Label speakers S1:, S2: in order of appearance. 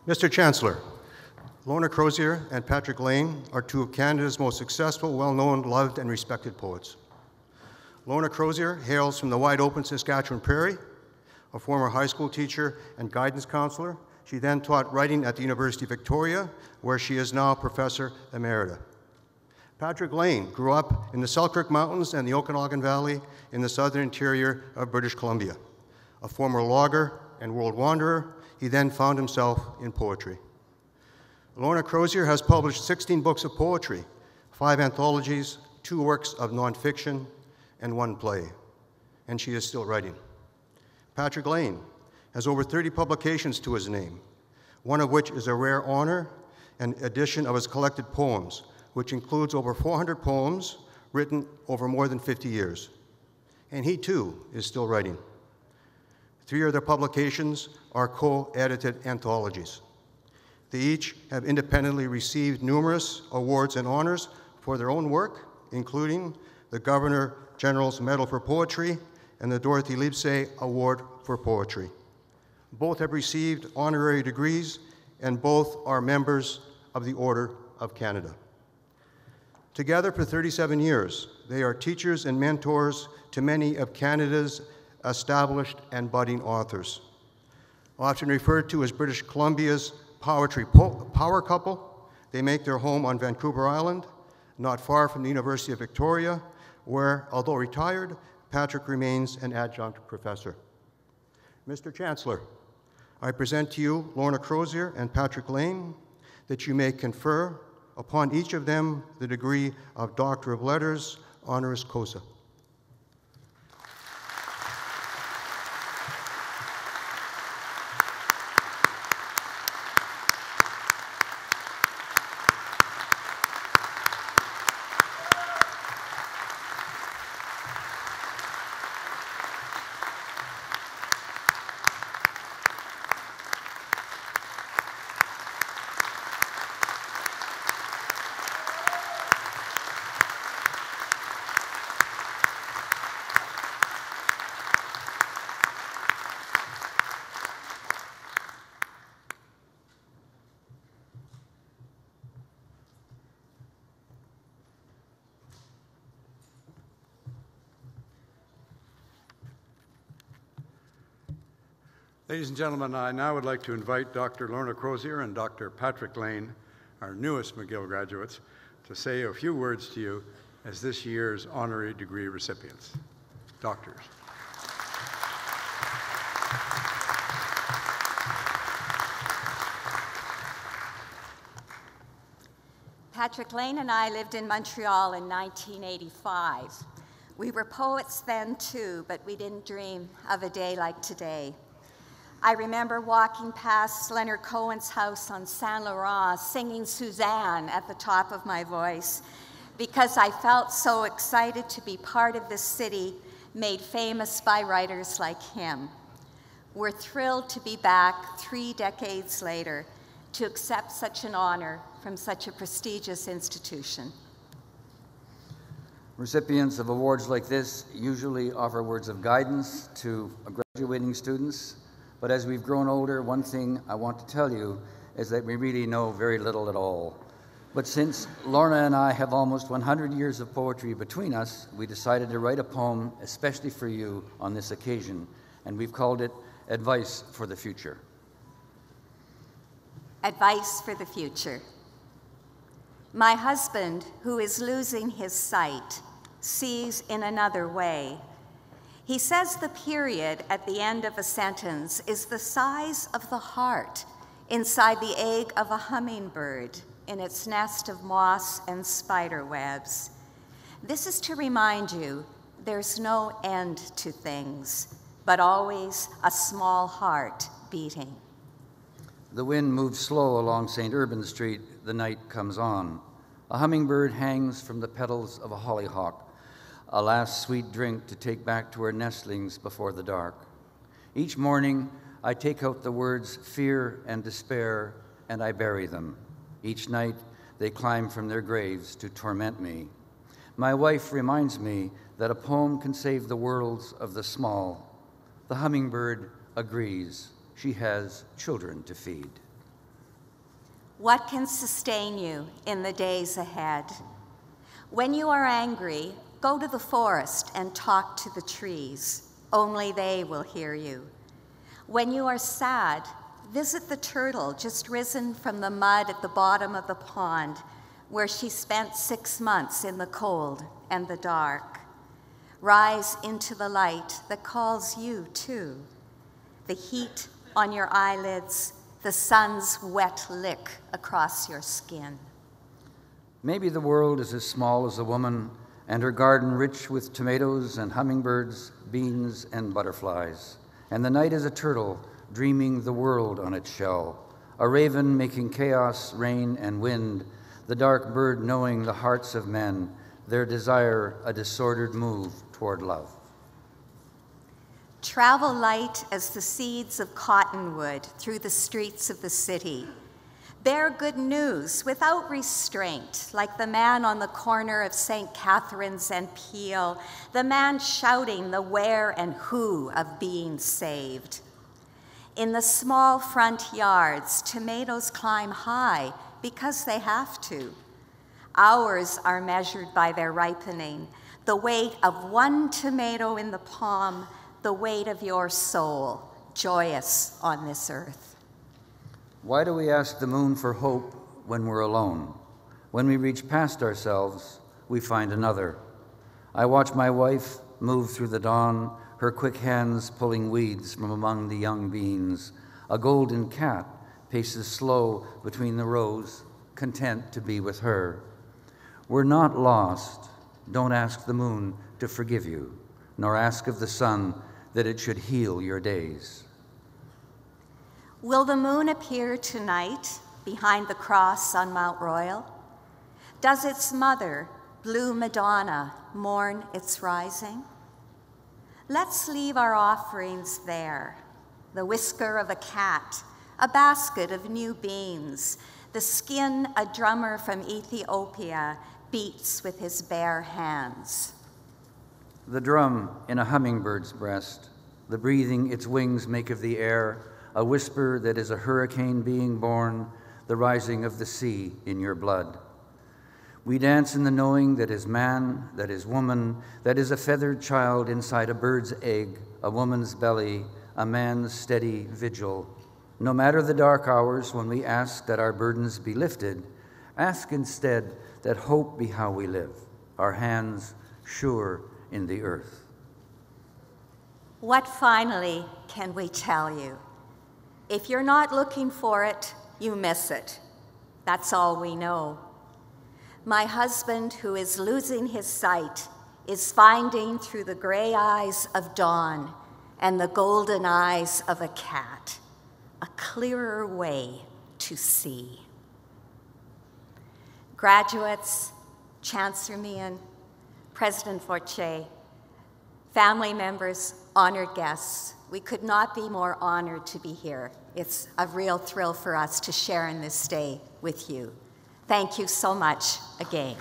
S1: Mr. Chancellor, Lorna Crozier and Patrick Lane are two of Canada's most successful, well-known, loved, and respected poets. Lorna Crozier hails from the wide-open Saskatchewan prairie. A former high school teacher and guidance counselor, she then taught writing at the University of Victoria, where she is now Professor Emerita. Patrick Lane grew up in the Selkirk Mountains and the Okanagan Valley in the southern interior of British Columbia. A former logger and world wanderer, he then found himself in poetry. Lorna Crozier has published 16 books of poetry, 5 anthologies, 2 works of nonfiction, and 1 play, and she is still writing. Patrick Lane has over 30 publications to his name, one of which is a rare honor, an edition of his collected poems, which includes over 400 poems written over more than 50 years. And he too is still writing. 3 of their publications are co-edited anthologies. They each have independently received numerous awards and honors for their own work, including the Governor General's Medal for Poetry and the Dorothy Livesay Award for Poetry. Both have received honorary degrees, and both are members of the Order of Canada. Together for 37 years, they are teachers and mentors to many of Canada's established and budding authors. Often referred to as British Columbia's poetry power couple, they make their home on Vancouver Island, not far from the University of Victoria, where, although retired, Patrick remains an adjunct professor. Mr. Chancellor, I present to you Lorna Crozier and Patrick Lane, that you may confer upon each of them the degree of Doctor of Letters, honoris causa.
S2: Ladies and gentlemen, I now would like to invite Dr. Lorna Crozier and Dr. Patrick Lane, our newest McGill graduates, to say a few words to you as this year's honorary degree recipients. Doctors.
S3: Patrick Lane and I lived in Montreal in 1985. We were poets then too, but we didn't dream of a day like today. I remember walking past Leonard Cohen's house on Saint Laurent, singing Suzanne at the top of my voice, because I felt so excited to be part of this city made famous by writers like him. We're thrilled to be back 3 decades later to accept such an honor from such a prestigious institution.
S4: Recipients of awards like this usually offer words of guidance to graduating students. But as we've grown older, one thing I want to tell you is that we really know very little at all. But since Lorna and I have almost 100 years of poetry between us, we decided to write a poem especially for you on this occasion, and we've called it Advice for the Future.
S3: Advice for the future. My husband, who is losing his sight, sees in another way. He says the period at the end of a sentence is the size of the heart inside the egg of a hummingbird in its nest of moss and spider webs. This is to remind you there's no end to things, but always a small heart beating.
S4: The wind moves slow along St. Urban Street. The night comes on. A hummingbird hangs from the petals of a hollyhock. a last sweet drink to take back to her nestlings before the dark. Each morning, I take out the words fear and despair, and I bury them. Each night, they climb from their graves to torment me. My wife reminds me that a poem can save the worlds of the small. The hummingbird agrees. She has children to feed.
S3: What can sustain you in the days ahead? When you are angry, go to the forest and talk to the trees. Only they will hear you. When you are sad, visit the turtle just risen from the mud at the bottom of the pond, where she spent 6 months in the cold and the dark. Rise into the light that calls you too. The heat on your eyelids, the sun's wet lick across your skin.
S4: Maybe the world is as small as a woman, and her garden rich with tomatoes and hummingbirds, beans and butterflies. And the night is a turtle dreaming the world on its shell, a raven making chaos, rain, and wind, the dark bird knowing the hearts of men, their desire a disordered move toward love.
S3: Travel light as the seeds of cottonwood through the streets of the city. Bear good news without restraint, like the man on the corner of St. Catherine's and Peel, the man shouting the where and who of being saved. In the small front yards, tomatoes climb high because they have to. Hours are measured by their ripening, the weight of one tomato in the palm, the weight of your soul, joyous on this earth.
S4: Why do we ask the moon for hope when we're alone? When we reach past ourselves, we find another. I watch my wife move through the dawn, her quick hands pulling weeds from among the young beans. A golden cat paces slow between the rows, content to be with her. We're not lost. Don't ask the moon to forgive you, nor ask of the sun that it should heal your days.
S3: Will the moon appear tonight behind the cross on Mount Royal? Does its mother, Blue Madonna, mourn its rising? Let's leave our offerings there, the whisker of a cat, a basket of new beans, the skin a drummer from Ethiopia beats with his bare hands.
S4: The drum in a hummingbird's breast, the breathing its wings make of the air, a whisper that is a hurricane being born, the rising of the sea in your blood. We dance in the knowing that is man, that is woman, that is a feathered child inside a bird's egg, a woman's belly, a man's steady vigil. No matter the dark hours when we ask that our burdens be lifted, ask instead that hope be how we live, our hands sure in the earth.
S3: What finally can we tell you? If you're not looking for it, you miss it. That's all we know. My husband, who is losing his sight, is finding through the gray eyes of dawn and the golden eyes of a cat a clearer way to see. Graduates, Chancellor Meehan, President Fortier, family members, honored guests, we could not be more honored to be here. It's a real thrill for us to share in this day with you. Thank you so much again.